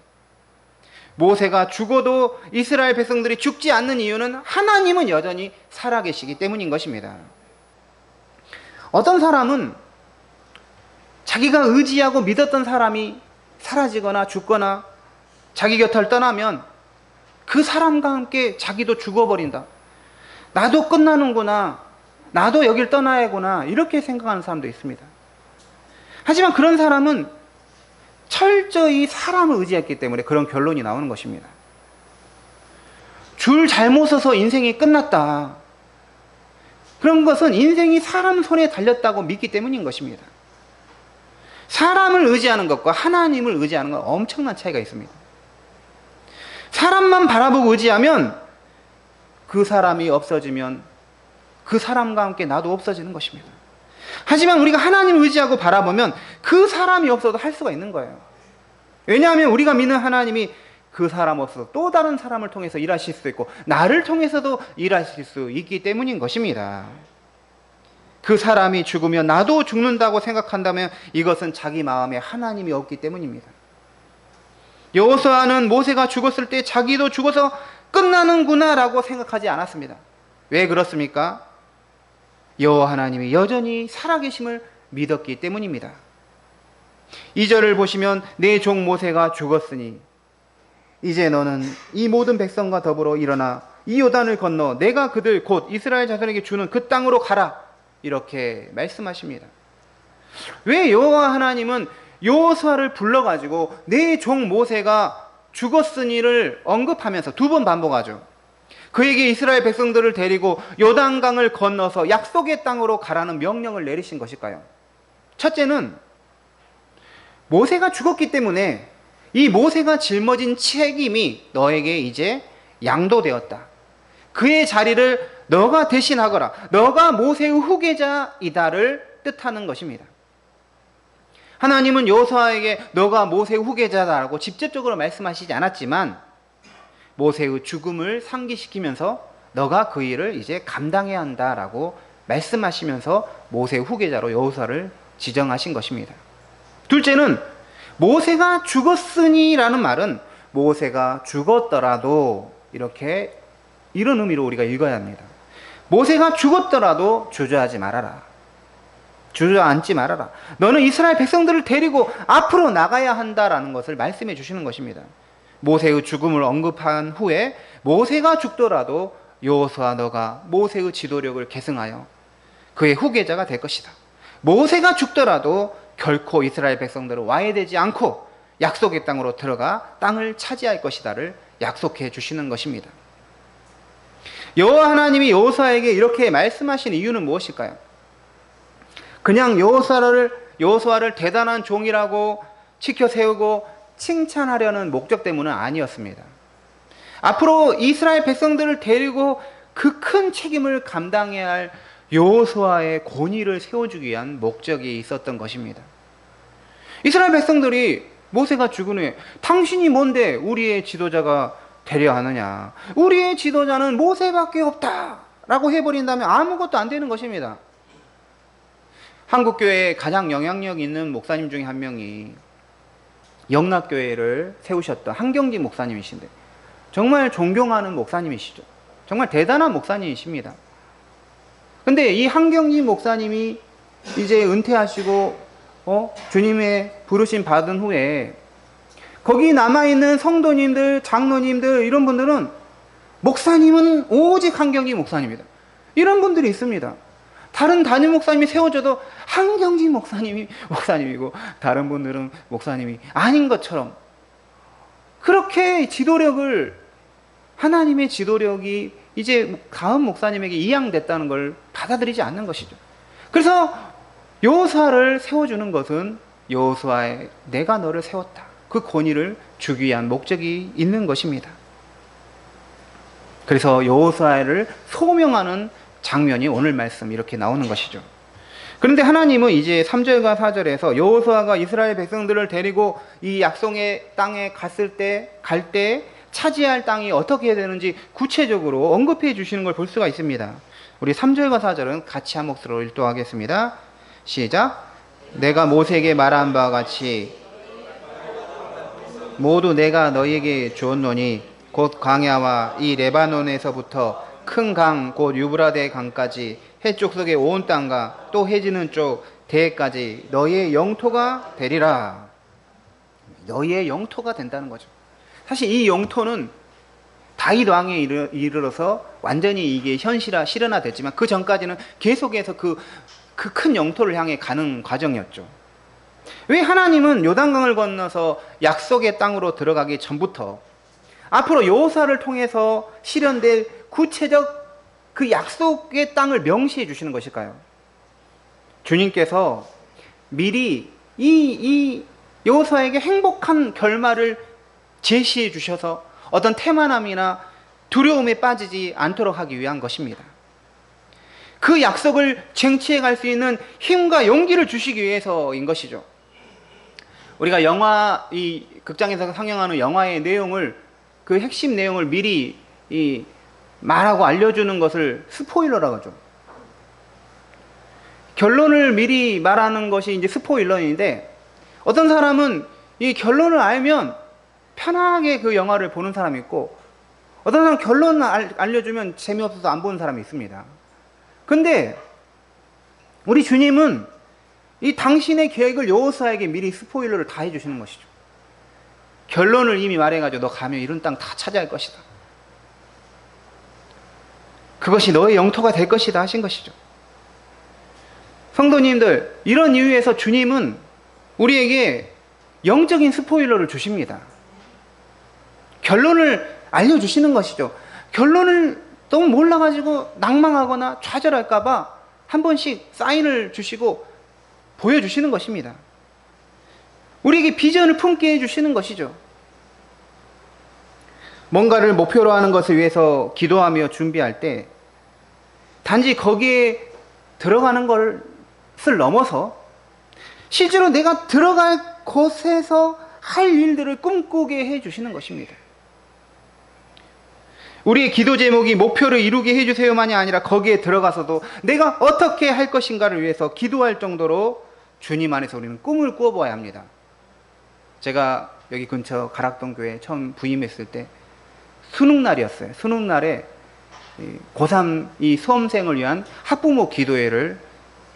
모세가 죽어도 이스라엘 백성들이 죽지 않는 이유는 하나님은 여전히 살아계시기 때문인 것입니다. 어떤 사람은 자기가 의지하고 믿었던 사람이 사라지거나 죽거나 자기 곁을 떠나면 그 사람과 함께 자기도 죽어버린다. 나도 끝나는구나. 나도 여길 떠나야구나. 이렇게 생각하는 사람도 있습니다. 하지만 그런 사람은 철저히 사람을 의지했기 때문에 그런 결론이 나오는 것입니다. 줄 잘못 서서 인생이 끝났다. 그런 것은 인생이 사람 손에 달렸다고 믿기 때문인 것입니다. 사람을 의지하는 것과 하나님을 의지하는 건 엄청난 차이가 있습니다. 사람만 바라보고 의지하면 그 사람이 없어지면 그 사람과 함께 나도 없어지는 것입니다. 하지만 우리가 하나님을 의지하고 바라보면 그 사람이 없어도 할 수가 있는 거예요. 왜냐하면 우리가 믿는 하나님이 그 사람 없어서 또 다른 사람을 통해서 일하실 수 있고 나를 통해서도 일하실 수 있기 때문인 것입니다. 그 사람이 죽으면 나도 죽는다고 생각한다면 이것은 자기 마음에 하나님이 없기 때문입니다. 여호수아는 모세가 죽었을 때 자기도 죽어서 끝나는구나 라고 생각하지 않았습니다. 왜 그렇습니까? 여호와 하나님이 여전히 살아계심을 믿었기 때문입니다. 2절을 보시면 내 종 모세가 죽었으니 이제 너는 이 모든 백성과 더불어 일어나 이 요단을 건너 내가 그들 곧 이스라엘 자손에게 주는 그 땅으로 가라, 이렇게 말씀하십니다. 왜 여호와 하나님은 여호수아를 불러가지고 내 종 모세가 죽었으니를 언급하면서 두 번 반복하죠. 그에게 이스라엘 백성들을 데리고 요단강을 건너서 약속의 땅으로 가라는 명령을 내리신 것일까요? 첫째는 모세가 죽었기 때문에 이 모세가 짊어진 책임이 너에게 이제 양도되었다. 그의 자리를 너가 대신하거라. 너가 모세의 후계자이다를 뜻하는 것입니다. 하나님은 여호수아에게 너가 모세의 후계자다라고 직접적으로 말씀하시지 않았지만 모세의 죽음을 상기시키면서 너가 그 일을 이제 감당해야 한다라고 말씀하시면서 모세의 후계자로 여호수아를 지정하신 것입니다. 둘째는 모세가 죽었으니라는 말은 모세가 죽었더라도 이렇게 이런 의미로 우리가 읽어야 합니다. 모세가 죽었더라도 주저하지 말아라. 주저앉지 말아라. 너는 이스라엘 백성들을 데리고 앞으로 나가야 한다라는 것을 말씀해 주시는 것입니다. 모세의 죽음을 언급한 후에 모세가 죽더라도 여호수아 너가 모세의 지도력을 계승하여 그의 후계자가 될 것이다. 모세가 죽더라도 결코 이스라엘 백성들을 와해되지 않고 약속의 땅으로 들어가 땅을 차지할 것이다를 약속해 주시는 것입니다. 여호와 하나님이 여호수아에게 이렇게 말씀하신 이유는 무엇일까요? 그냥 여호수아를 대단한 종이라고 치켜 세우고 칭찬하려는 목적 때문은 아니었습니다. 앞으로 이스라엘 백성들을 데리고 그 큰 책임을 감당해야 할 여호수아의 권위를 세워주기 위한 목적이 있었던 것입니다. 이스라엘 백성들이 모세가 죽은 후에 당신이 뭔데 우리의 지도자가 되려 하느냐, 우리의 지도자는 모세밖에 없다 라고 해버린다면 아무것도 안 되는 것입니다. 한국교회에 가장 영향력 있는 목사님 중에 한 명이 영락교회를 세우셨던 한경진 목사님이신데 정말 존경하는 목사님이시죠. 정말 대단한 목사님이십니다. 근데 이 한경진 목사님이 이제 은퇴하시고 주님의 부르심 받은 후에 거기 남아있는 성도님들, 장로님들 이런 분들은 목사님은 오직 한경진 목사님이다, 이런 분들이 있습니다. 다른 담임 목사님이 세워져도 한경진 목사님이 목사님이고 다른 분들은 목사님이 아닌 것처럼 그렇게 지도력을, 하나님의 지도력이 이제 다음 목사님에게 이양됐다는 걸 받아들이지 않는 것이죠. 그래서 여호수아를 세워주는 것은 여호수아의 내가 너를 세웠다, 그 권위를 주기 위한 목적이 있는 것입니다. 그래서 여호수아를 소명하는 장면이 오늘 말씀 이렇게 나오는 것이죠. 그런데 하나님은 이제 3절과 4절에서 여호수아가 이스라엘 백성들을 데리고 이 약속의 땅에 갈 때 차지할 땅이 어떻게 해야 되는지 구체적으로 언급해 주시는 걸 볼 수가 있습니다. 우리 3절과 4절은 같이 한 목소리로 읽도하겠습니다. 시작. 내가 모세에게 말한 바와 같이 모두 내가 너희에게 주었노니 곧 광야와 이 레바논에서부터 큰 강 곧 유브라데 강까지 해쪽 속의 온 땅과 또 해지는 쪽 대해까지 너희의 영토가 되리라. 너희의 영토가 된다는 거죠. 사실 이 영토는 다윗 왕에 이르러서 완전히 이게 실현화됐지만 그 전까지는 계속해서 그 큰 영토를 향해 가는 과정이었죠. 왜 하나님은 요단강을 건너서 약속의 땅으로 들어가기 전부터 앞으로 여호수아를 통해서 실현될 구체적 그 약속의 땅을 명시해 주시는 것일까요? 주님께서 미리 이 여호수아에게 행복한 결말을 제시해 주셔서 어떤 태만함이나 두려움에 빠지지 않도록 하기 위한 것입니다. 그 약속을 쟁취해 갈 수 있는 힘과 용기를 주시기 위해서인 것이죠. 우리가 이 극장에서 상영하는 영화의 내용을, 그 핵심 내용을 미리 말하고 알려주는 것을 스포일러라고 하죠. 결론을 미리 말하는 것이 이제 스포일러인데, 어떤 사람은 이 결론을 알면 편하게 그 영화를 보는 사람이 있고, 어떤 사람은 결론을 알려주면 재미없어서 안 보는 사람이 있습니다. 근데 우리 주님은 이 당신의 계획을 여호수아에게 미리 스포일러를 다 해주시는 것이죠. 결론을 이미 말해가지고 너 가면 이런 땅 다 차지할 것이다. 그것이 너의 영토가 될 것이다 하신 것이죠. 성도님들, 이런 이유에서 주님은 우리에게 영적인 스포일러를 주십니다. 결론을 알려주시는 것이죠. 결론을 너무 몰라가지고 낭망하거나 좌절할까봐 한 번씩 사인을 주시고 보여주시는 것입니다. 우리에게 비전을 품게 해주시는 것이죠. 뭔가를 목표로 하는 것을 위해서 기도하며 준비할 때 단지 거기에 들어가는 것을 넘어서 실제로 내가 들어갈 곳에서 할 일들을 꿈꾸게 해주시는 것입니다. 우리의 기도 제목이 목표를 이루게 해주세요만이 아니라 거기에 들어가서도 내가 어떻게 할 것인가를 위해서 기도할 정도로 주님 안에서 우리는 꿈을 꾸어봐야 합니다. 제가 여기 근처 가락동교회 처음 부임했을 때 수능날이었어요. 수능날에 고3 이 수험생을 위한 학부모 기도회를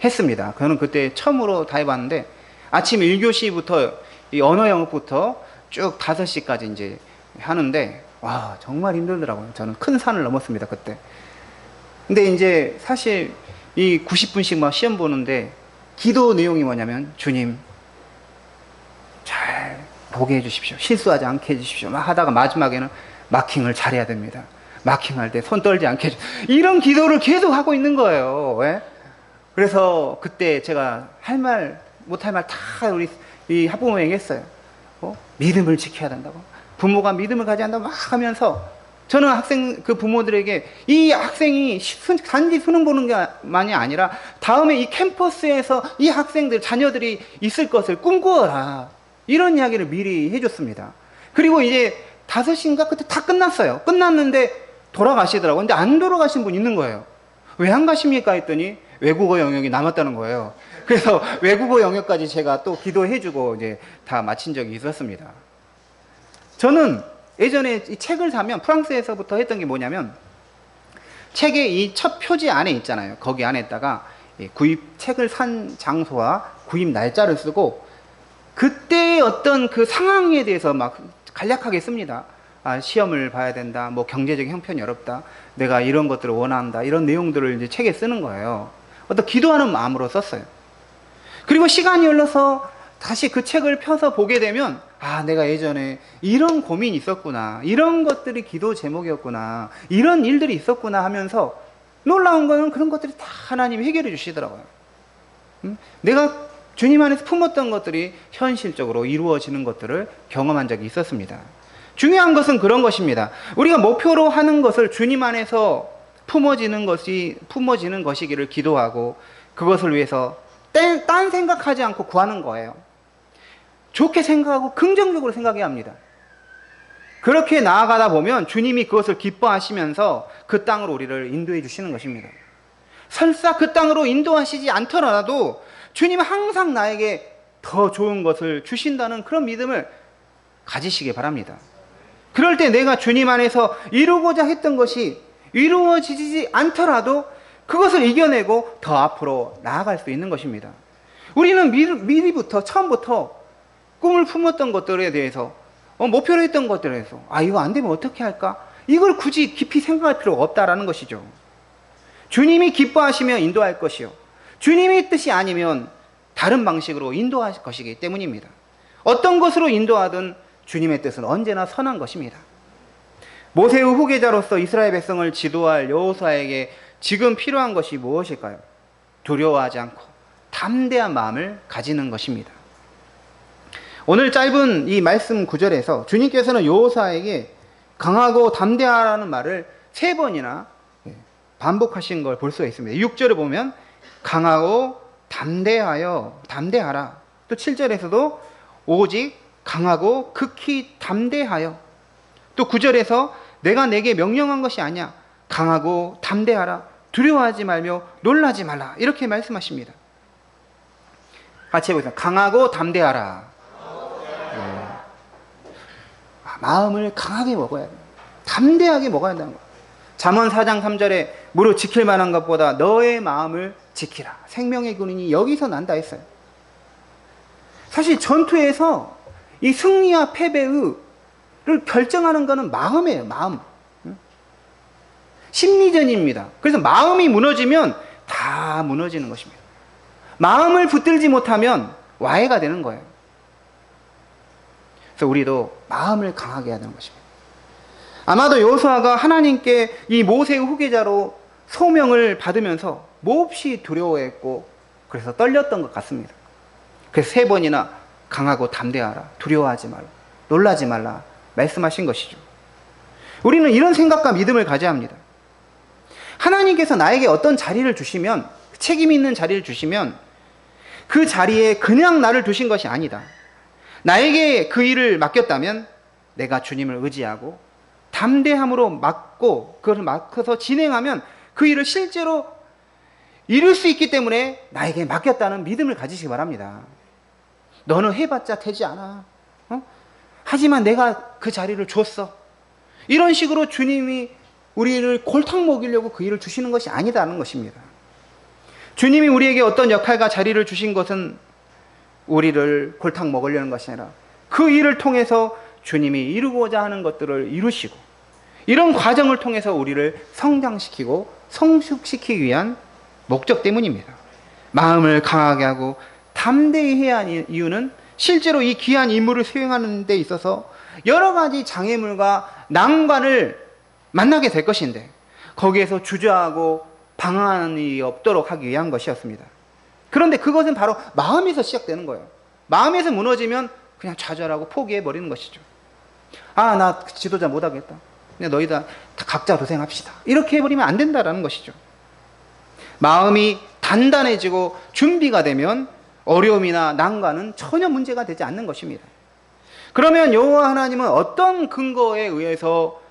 했습니다. 저는 그때 처음으로 다 해봤는데 아침 1교시부터 이 언어 영역부터 쭉 5시까지 이제 하는데 와, 정말 힘들더라고요. 저는 큰 산을 넘었습니다, 그때. 근데 이제 사실 이 90분씩 막 시험 보는데 기도 내용이 뭐냐면 주님 잘 보게 해주십시오. 실수하지 않게 해주십시오. 막 하다가 마지막에는 마킹을 잘해야 됩니다. 마킹할 때 손 떨지 않게 해주십시오. 이런 기도를 계속 하고 있는 거예요. 왜? 그래서 그때 제가 할 말, 못할 말 다 우리 이 학부모에게 했어요. 믿음을 지켜야 된다고. 부모가 믿음을 가져야 한다고 막 하면서 저는 학생, 그 부모들에게 이 학생이 단지 수능 보는 게 만이 아니라 다음에 이 캠퍼스에서 이 학생들, 자녀들이 있을 것을 꿈꾸어라. 이런 이야기를 미리 해줬습니다. 그리고 이제 5시인가 그때 다 끝났어요. 끝났는데 돌아가시더라고요. 근데 안 돌아가신 분 있는 거예요. 왜 안 가십니까? 했더니 외국어 영역이 남았다는 거예요. 그래서 외국어 영역까지 제가 또 기도해주고 이제 다 마친 적이 있었습니다. 저는 예전에 이 책을 사면 프랑스에서부터 했던 게 뭐냐면 책의 이 첫 표지 안에 있잖아요. 거기 안에다가 책을 산 장소와 구입 날짜를 쓰고 그때의 어떤 그 상황에 대해서 막 간략하게 씁니다. 아, 시험을 봐야 된다. 뭐 경제적인 형편이 어렵다. 내가 이런 것들을 원한다. 이런 내용들을 이제 책에 쓰는 거예요. 어떤 기도하는 마음으로 썼어요. 그리고 시간이 흘러서 다시 그 책을 펴서 보게 되면 아, 내가 예전에 이런 고민이 있었구나. 이런 것들이 기도 제목이었구나. 이런 일들이 있었구나 하면서 놀라운 거는 그런 것들이 다 하나님이 해결해 주시더라고요. 내가 주님 안에서 품었던 것들이 현실적으로 이루어지는 것들을 경험한 적이 있었습니다. 중요한 것은 그런 것입니다. 우리가 목표로 하는 것을 주님 안에서 품어지는 것이기를 기도하고 그것을 위해서 딴 생각하지 않고 구하는 거예요. 좋게 생각하고 긍정적으로 생각해야 합니다. 그렇게 나아가다 보면 주님이 그것을 기뻐하시면서 그 땅으로 우리를 인도해 주시는 것입니다. 설사 그 땅으로 인도하시지 않더라도 주님은 항상 나에게 더 좋은 것을 주신다는 그런 믿음을 가지시기 바랍니다. 그럴 때 내가 주님 안에서 이루고자 했던 것이 이루어지지 않더라도 그것을 이겨내고 더 앞으로 나아갈 수 있는 것입니다. 우리는 미리부터 처음부터 꿈을 품었던 것들에 대해서 목표로 했던 것들에 대해서 아, 이거 안 되면 어떻게 할까? 이걸 굳이 깊이 생각할 필요가 없다라는 것이죠. 주님이 기뻐하시며 인도할 것이요, 주님의 뜻이 아니면 다른 방식으로 인도하실 것이기 때문입니다. 어떤 것으로 인도하든 주님의 뜻은 언제나 선한 것입니다. 모세의 후계자로서 이스라엘 백성을 지도할 여호수아에게 지금 필요한 것이 무엇일까요? 두려워하지 않고 담대한 마음을 가지는 것입니다. 오늘 짧은 이 말씀 구절에서 주님께서는 여호수아에게 강하고 담대하라는 말을 3번이나 반복하신 걸 볼 수가 있습니다. 6절을 보면 강하고 담대하라. 또 7절에서도 오직 강하고 극히 담대하여. 또 9절에서 내가 내게 명령한 것이 아니야. 강하고 담대하라. 두려워하지 말며 놀라지 말라. 이렇게 말씀하십니다. 같이 해보겠습니다. 강하고 담대하라. 마음을 강하게 먹어야 돼요. 담대하게 먹어야 한다는 거예요. 잠언 4장 3절에 무릇 지킬 만한 것보다 너의 마음을 지키라. 생명의 근원이 여기서 난다 했어요. 사실 전투에서 이 승리와 패배를 결정하는 것은 마음이에요. 마음. 심리전입니다. 그래서 마음이 무너지면 다 무너지는 것입니다. 마음을 붙들지 못하면 와해가 되는 거예요. 그래서 우리도 마음을 강하게 해야 되는 것입니다. 아마도 여호수아가 하나님께 이 모세의 후계자로 소명을 받으면서 몹시 두려워했고 그래서 떨렸던 것 같습니다. 그래서 3번이나 강하고 담대하라, 두려워하지 말라, 놀라지 말라 말씀하신 것이죠. 우리는 이런 생각과 믿음을 가져야 합니다. 하나님께서 나에게 어떤 자리를 주시면, 책임 있는 자리를 주시면 그 자리에 그냥 나를 두신 것이 아니다. 나에게 그 일을 맡겼다면 내가 주님을 의지하고 담대함으로 맡고 그것을 맡아서 진행하면 그 일을 실제로 이룰 수 있기 때문에 나에게 맡겼다는 믿음을 가지시기 바랍니다. 너는 해봤자 되지 않아. 하지만 내가 그 자리를 줬어. 이런 식으로 주님이 우리를 골탕 먹이려고 그 일을 주시는 것이 아니다는 것입니다. 주님이 우리에게 어떤 역할과 자리를 주신 것은 우리를 골탕 먹으려는 것이 아니라 그 일을 통해서 주님이 이루고자 하는 것들을 이루시고 이런 과정을 통해서 우리를 성장시키고 성숙시키기 위한 목적 때문입니다. 마음을 강하게 하고 담대히 해야 하는 이유는 실제로 이 귀한 임무를 수행하는 데 있어서 여러 가지 장애물과 난관을 만나게 될 것인데 거기에서 주저하고 방황하는 일이 없도록 하기 위한 것이었습니다. 그런데 그것은 바로 마음에서 시작되는 거예요. 마음에서 무너지면 그냥 좌절하고 포기해버리는 것이죠. 나 지도자 못하겠다. 그냥 너희 다 각자 도생합시다. 이렇게 해버리면 안 된다는 것이죠. 마음이 단단해지고 준비가 되면 어려움이나 난관은 전혀 문제가 되지 않는 것입니다. 그러면 여호와 하나님은 어떤 근거에 의해서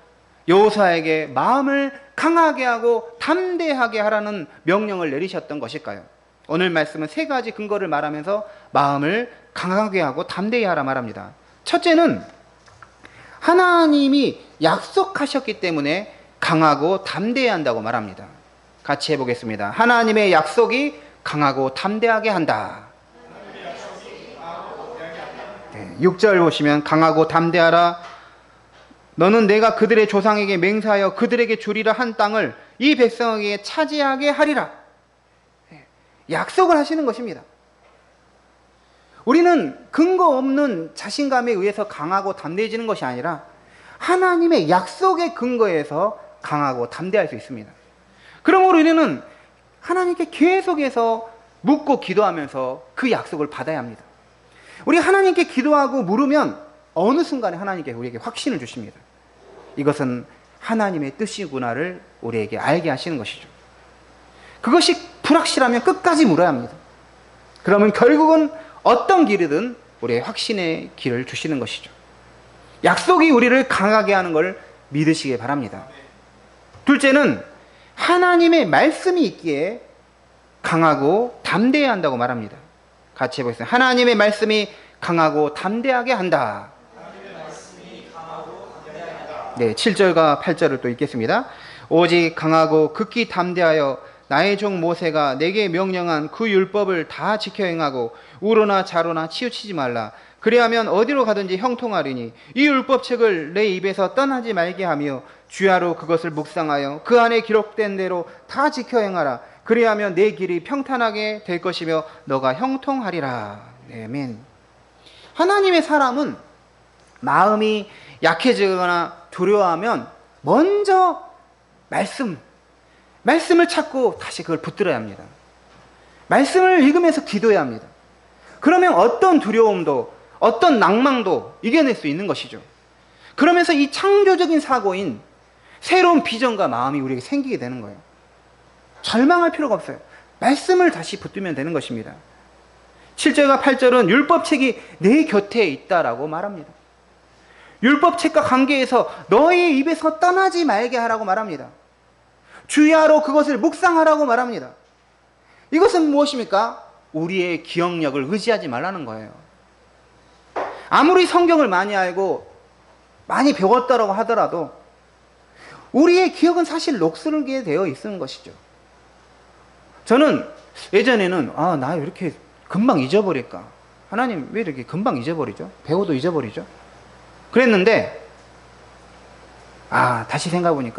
여호수아에게 마음을 강하게 하고 담대하게 하라는 명령을 내리셨던 것일까요? 오늘 말씀은 3가지 근거를 말하면서 마음을 강하게 하고 담대히 하라 말합니다. 첫째는 하나님이 약속하셨기 때문에 강하고 담대해야 한다고 말합니다. 같이 해보겠습니다. 하나님의 약속이 강하고 담대하게 한다. 6절 보시면 강하고 담대하라. 너는 내가 그들의 조상에게 맹세하여 그들에게 주리라 한 땅을 이 백성에게 차지하게 하리라. 약속을 하시는 것입니다. 우리는 근거 없는 자신감에 의해서 강하고 담대해지는 것이 아니라 하나님의 약속의 근거에서 강하고 담대할 수 있습니다. 그러므로 우리는 하나님께 계속해서 묻고 기도하면서 그 약속을 받아야 합니다. 우리 하나님께 기도하고 물으면 어느 순간에 하나님께 우리에게 확신을 주십니다. 이것은 하나님의 뜻이구나를 우리에게 알게 하시는 것이죠. 그것이 불확실하면 끝까지 물어야 합니다. 그러면 결국은 어떤 길이든 우리의 확신의 길을 주시는 것이죠. 약속이 우리를 강하게 하는 걸 믿으시기 바랍니다. 둘째는 하나님의 말씀이 있기에 강하고 담대해야 한다고 말합니다. 같이 해보겠습니다. 하나님의 말씀이 강하고 담대하게 한다. 네, 7절과 8절을 또 읽겠습니다. 오직 강하고 극히 담대하여 나의 종 모세가 내게 명령한 그 율법을 다 지켜 행하고 우로나 좌로나 치우치지 말라. 그리하면 어디로 가든지 형통하리니 이 율법책을 내 입에서 떠나지 말게 하며 주야로 그것을 묵상하여 그 안에 기록된 대로 다 지켜 행하라. 그리하면 내 길이 평탄하게 될 것이며 너가 형통하리라. 네, 아멘. 하나님의 사람은 마음이 약해지거나 두려워하면 먼저 말씀을 찾고 다시 그걸 붙들어야 합니다. 말씀을 읽으면서 기도해야 합니다. 그러면 어떤 두려움도 어떤 낭망도 이겨낼 수 있는 것이죠. 그러면서 이 창조적인 사고인 새로운 비전과 마음이 우리에게 생기게 되는 거예요. 절망할 필요가 없어요. 말씀을 다시 붙들면 되는 것입니다. 7절과 8절은 율법책이 내 곁에 있다라고 말합니다. 율법책과 관계에서 너희 입에서 떠나지 말게 하라고 말합니다. 주야로 그것을 묵상하라고 말합니다. 이것은 무엇입니까? 우리의 기억력을 의지하지 말라는 거예요. 아무리 성경을 많이 알고 많이 배웠다고 하더라도 우리의 기억은 사실 녹슬게 되어 있는 것이죠. 저는 예전에는 나 왜 이렇게 금방 잊어버릴까? 하나님 왜 이렇게 금방 잊어버리죠? 배워도 잊어버리죠? 그랬는데 다시 생각해보니까